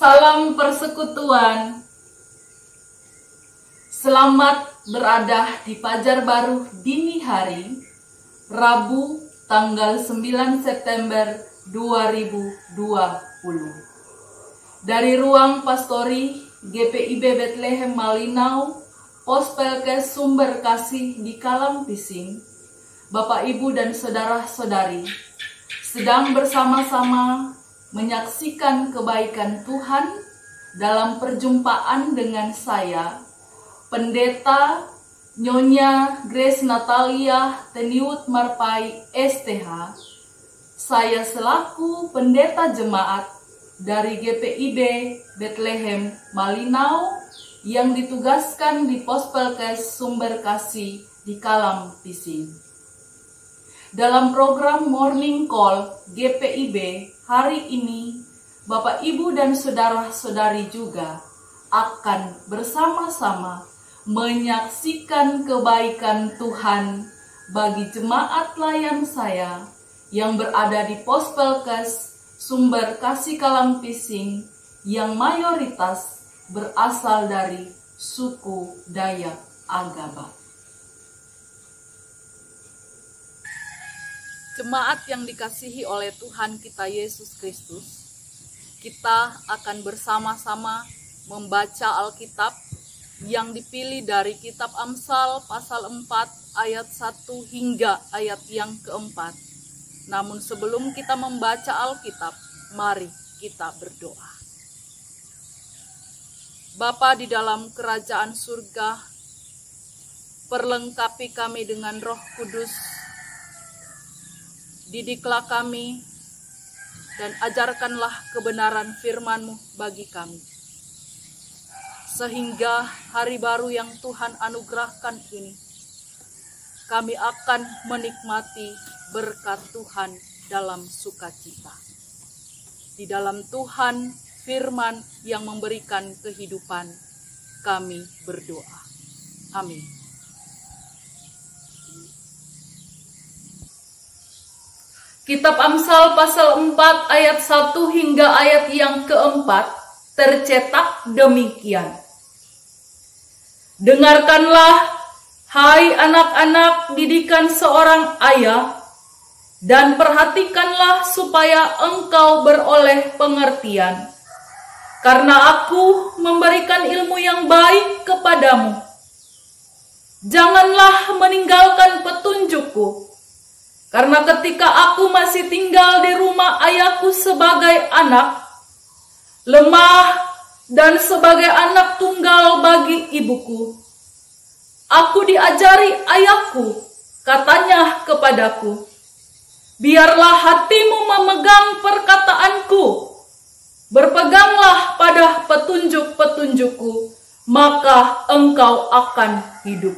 Salam persekutuan. Selamat berada di Fajar Baru dini hari, Rabu tanggal 9 September 2020. Dari ruang pastori GPIB Bethlehem Malinau, Pospelkes Sumber Kasih di Kalam Pising, Bapak Ibu dan saudara-saudari sedang bersama-sama menyaksikan kebaikan Tuhan dalam perjumpaan dengan saya, Pendeta Nyonya Grace Natalia Teniut Marpai STH. Saya selaku pendeta jemaat dari GPIB Bethlehem Malinau yang ditugaskan di Pospelkes Sumber Kasih di Kalam Pising. Dalam program Morning Call GPIB hari ini, Bapak, Ibu, dan saudara-saudari juga akan bersama-sama menyaksikan kebaikan Tuhan bagi jemaat layan saya yang berada di Pospelkes Sumber Kasih Kalam Pising yang mayoritas berasal dari suku Dayak Agaba. Jemaat yang dikasihi oleh Tuhan kita Yesus Kristus, kita akan bersama-sama membaca Alkitab yang dipilih dari kitab Amsal pasal 4 ayat 1 hingga ayat yang keempat. Namun sebelum kita membaca Alkitab, mari kita berdoa. Bapa di dalam kerajaan surga, perlengkapi kami dengan Roh Kudus. Didiklah kami dan ajarkanlah kebenaran firman-Mu bagi kami. Sehingga hari baru yang Tuhan anugerahkan ini, kami akan menikmati berkat Tuhan dalam sukacita. Di dalam Tuhan firman yang memberikan kehidupan, kami berdoa. Amin. Kitab Amsal pasal 4 ayat 1 hingga ayat yang keempat tercetak demikian. Dengarkanlah, hai anak-anak didikan seorang ayah, dan perhatikanlah supaya engkau beroleh pengertian. Karena aku memberikan ilmu yang baik kepadamu. Janganlah meninggalkan petunjukku. Karena ketika aku masih tinggal di rumah ayahku sebagai anak, lemah dan sebagai anak tunggal bagi ibuku, aku diajari ayahku, katanya kepadaku, biarlah hatimu memegang perkataanku, berpeganglah pada petunjuk-petunjukku, maka engkau akan hidup.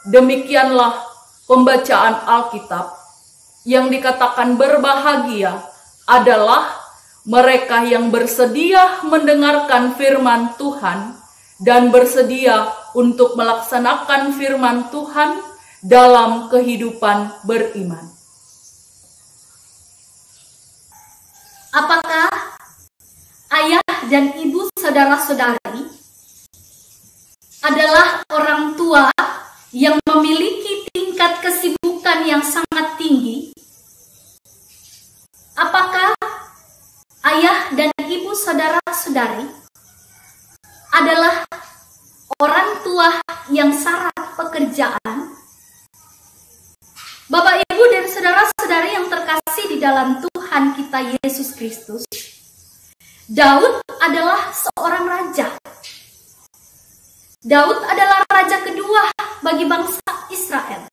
Demikianlah pembacaan Alkitab. Yang dikatakan berbahagia adalah mereka yang bersedia mendengarkan firman Tuhan dan bersedia untuk melaksanakan firman Tuhan dalam kehidupan beriman. Apakah ayah dan ibu saudara-saudari adalah orang tua yang memiliki tingkat kesibukan yang sangat tinggi? Apakah ayah dan ibu saudara-saudari adalah orang tua yang syarat pekerjaan? Bapak, Ibu, dan saudara-saudari yang terkasih di dalam Tuhan kita Yesus Kristus, Daud adalah seorang raja. Daud adalah raja kedua bagi bangsa Israel.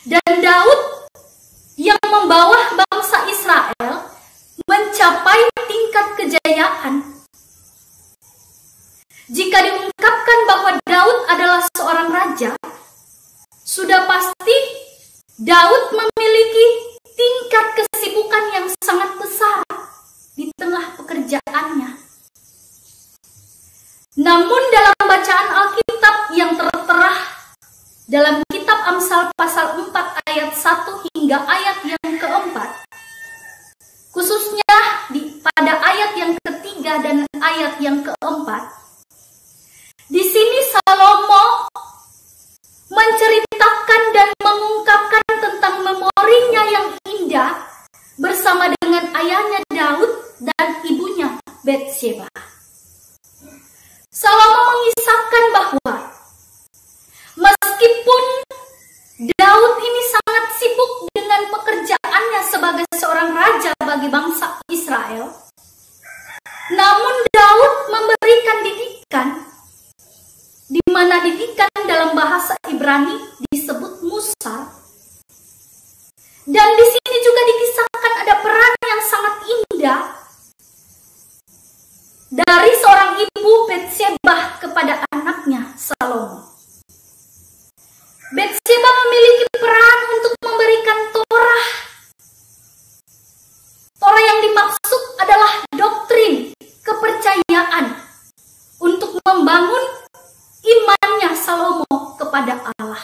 Dan Daud yang membawa bangsa Israel mencapai tingkat kejayaan. Jika diungkapkan bahwa Daud adalah seorang raja, sudah pasti Daud memiliki tingkat kesibukan yang sangat besar di tengah pekerjaannya. Namun dalam bacaan Alkitab yang tertera dalam kitab Amsal pasal 4 ayat 1 hingga ayat yang keempat, khususnya pada ayat yang ketiga dan ayat yang keempat, di sini Salomo menceritakan dan mengungkapkan tentang memorinya yang indah bersama dengan ayahnya Daud dan ibunya Batsheba. Salomo mengisahkan bahwa meskipun Daud ini sangat sibuk dengan pekerjaannya sebagai seorang raja bagi bangsa Israel, namun Daud memberikan didikan, di mana didikan dalam bahasa Ibrani disebut Musa. Dan di sini juga dikisahkan ada peran yang sangat indah dari seorang ibu Batsheba kepada anaknya Salomo. Batsheba memiliki peran untuk memberikan Torah. Torah yang dimaksud adalah doktrin, kepercayaan untuk membangun imannya Salomo kepada Allah.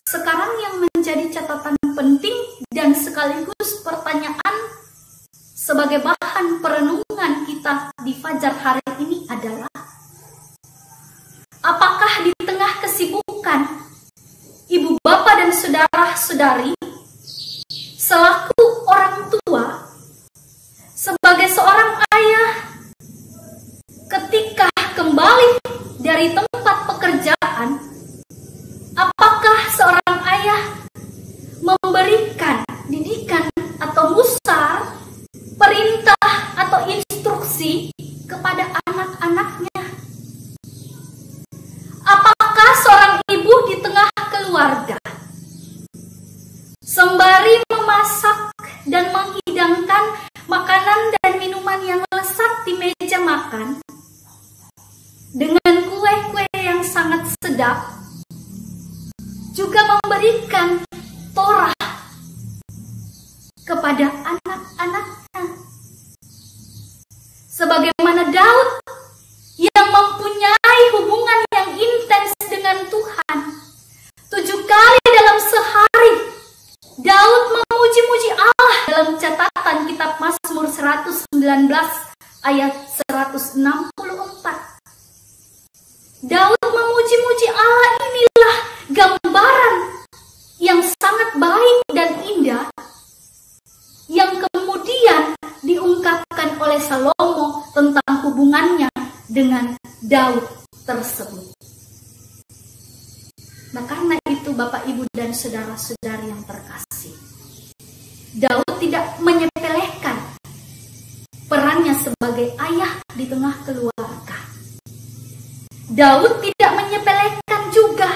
Sekarang yang menjadi catatan penting dan sekaligus pertanyaan sebagai bahan perenungan kita di Fajar hari ini adalah, apakah di tengah kesibukan ibu bapak dan saudara-saudari selaku orang tua, sebagai seorang ayah, ketika kembali dari tempat pekerjaan, apakah seorang ayah memberikan didikan atau musar, perintah atau instruksi kepada anak-anaknya? Apakah seorang ibu di tengah keluarga sembari memasak dan menghidangkan makanan dan minuman yang lezat di meja makan dengan kue-kue yang sangat sedap, juga memberikan Torah kepada anak-anaknya? Sebagaimana Daud yang mempunyai hubungan yang intens dengan Tuhan, 7 kali dalam sehari Daud memuji-muji Allah dalam catatan kitab Mazmur 119 ayat 164. Daud memuji-muji Allah, inilah gambaran yang sangat baik dan indah yang kemudian diungkapkan oleh Salomo tentang hubungannya dengan Daud tersebut. Nah, karena itu Bapak, Ibu, dan saudara-saudari yang terkasih, Daud tidak menyepelekan perannya sebagai ayah di tengah keluarga. Daud tidak menyepelekan juga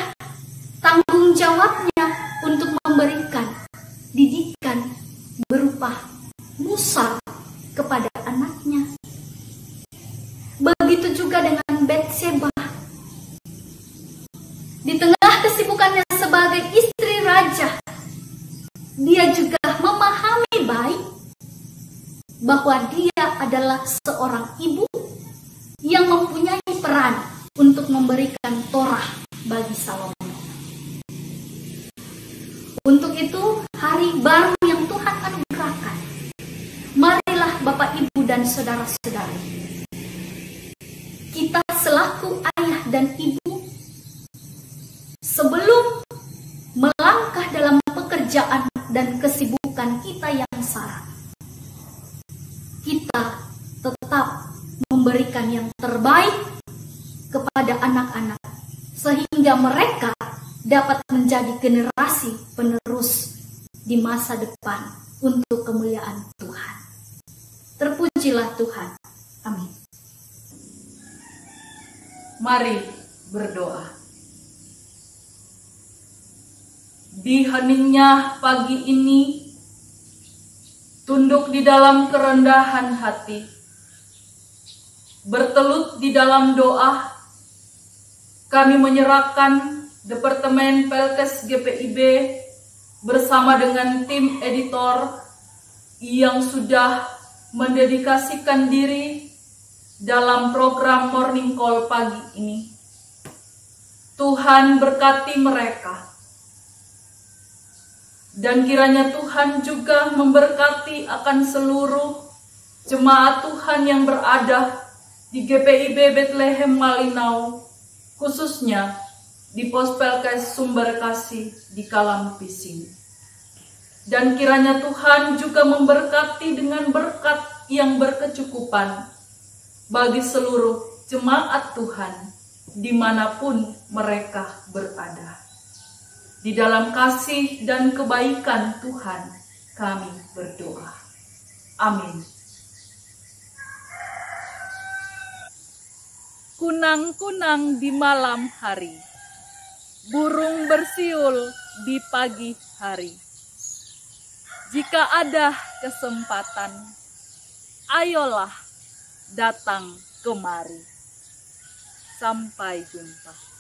tanggung jawabnya untuk memberikan didikan berupa Musa kepada anaknya. Begitu juga dengan Batsheba. Di tengah kesibukannya sebagai istri raja, dia juga memahami baik bahwa dia adalah seorang ibu yang mempunyai peran untuk memberikan Torah bagi Salomo. Untuk itu, hari baru yang Tuhan anugerahkan, marilah Bapak, Ibu, dan saudara-saudari, kita selaku ayah dan ibu, sebelum melangkah dalam pekerjaan dan kesibukan kita yang syarat, kita tetap memberikan yang terbaik kepada anak-anak, sehingga mereka dapat menjadi generasi penerus di masa depan untuk kemuliaan Tuhan. Terpujilah Tuhan. Amin. Mari berdoa. Di heningnya pagi ini, tunduk di dalam kerendahan hati, bertelut di dalam doa, kami menyerahkan Departemen Pelkes GPIB bersama dengan tim editor yang sudah mendedikasikan diri dalam program Morning Call pagi ini. Tuhan berkati mereka. Dan kiranya Tuhan juga memberkati akan seluruh jemaat Tuhan yang berada di GPIB Bethlehem Malinau, khususnya di Pospelkes Sumber Kasih di Kalam Pising. Dan kiranya Tuhan juga memberkati dengan berkat yang berkecukupan bagi seluruh jemaat Tuhan dimanapun mereka berada. Di dalam kasih dan kebaikan Tuhan kami berdoa. Amin. Kunang-kunang di malam hari, burung bersiul di pagi hari. Jika ada kesempatan, ayolah datang kemari. Sampai jumpa.